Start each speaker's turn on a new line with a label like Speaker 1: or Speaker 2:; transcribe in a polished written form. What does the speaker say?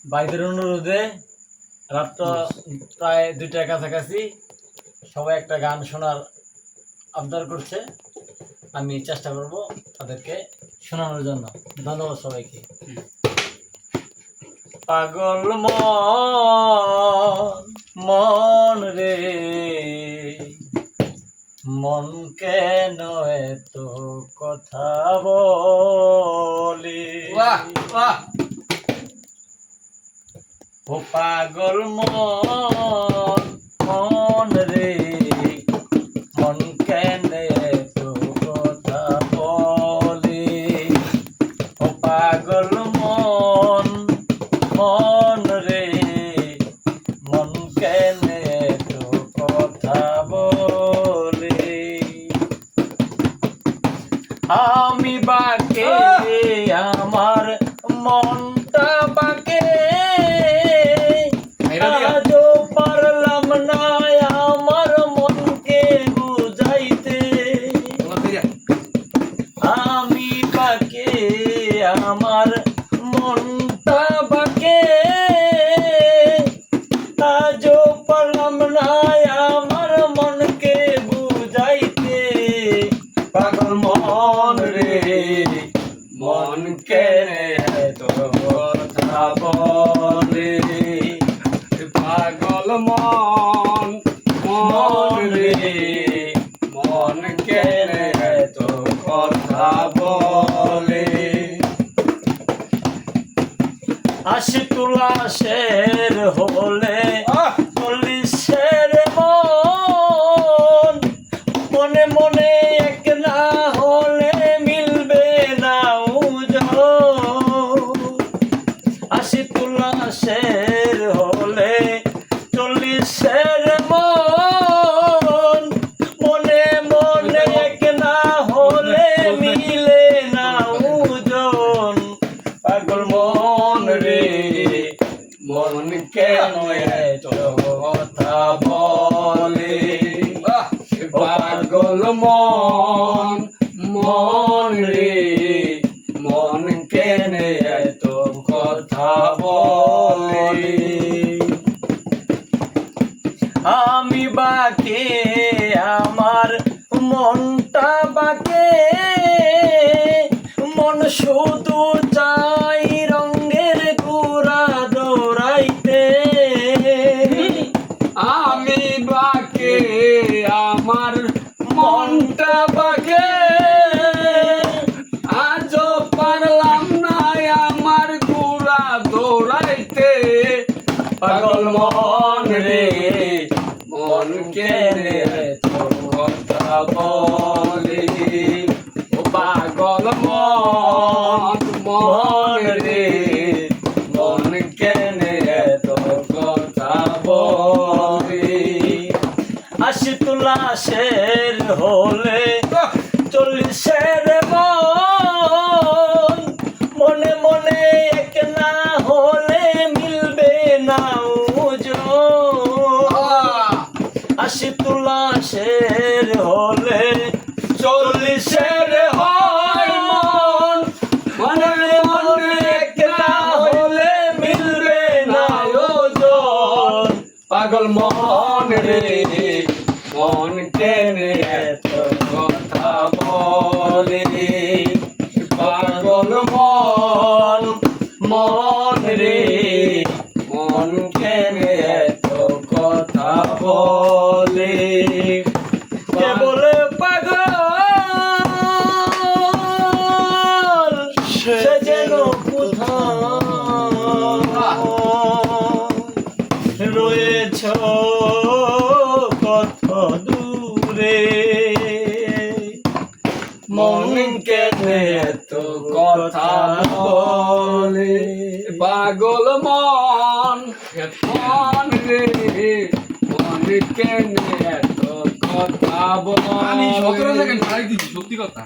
Speaker 1: ভাইদের অনুরোধে রাত প্রায় 2টার কাছাকাছি সবাই একটা গান শোনার আবদার করছে। আমি চেষ্টা করব তাদেরকে শোনানোর জন্য। ধন্যবাদ সবাইকে। পাগল মন রে, মন কেন এত কথা বলি? ও পাগল মন রে, মন কেন এত কথা বলি? ও পাগল মন রে, মন কেন এত কথা বলি? আমি বাকে আমার মনটা বাকে, আজও পারলাম না আমার মনকে বুঝাইতে। আমি বাকে আমার মনটা বাকে, আজও পারলাম না আমার মনকে বুঝাইতে। পাগল মন রে, মন কেনে এত কথা বলে? পাগল মন রে, মন কেনে এত কথা বলে? আশি তুলাশের হলে 40-এর মন, মনে মনে এক না হলে মিলবে না ওজন। 80 তুলাশের হলে 40-এর মন, মনে মনে এক না হলে মিলে না ওজন। পাগল মন রে, মন কেন এত কথা বলে? পাগল মন রে, মন কেন এত কথা বলে? আমি বাকে আমার মনটা বাকে, মন শুধু চাই রঙের ঘোড়া দৌড়াইতে। আমি বাকে আমার মনটা বাকে, আজও পারলাম না আমার ঘোড়া দৌড়াইতে। পাগল মন রে, মন কেনে এত কথা বলে? ও পাগল মন রে, মন কেনে এত কথা বলে? 80 তুলাশের হলে 40-এর মন, মনে মনে এক না হলে মিলবে না ওজন। 80 তুলাশের হলে 40-এর হয় মন, মনে মনে এক না হলে মিলবে না ওজন। পাগল মন রে, মন কেনে এত কথা বলে? পাগল মন রে, মন কেনে এত কথা বলে? কেবল পাগল সে যেন কোথায় রয়েছ কত দূরে। মন কেনে এত কথা বলে? পাগল মন রে, মন কেনে এত কথা বলে?
Speaker 2: আমি 17 সেকেন্ড ছাড়াই দিচ্ছি, সত্যি কথা।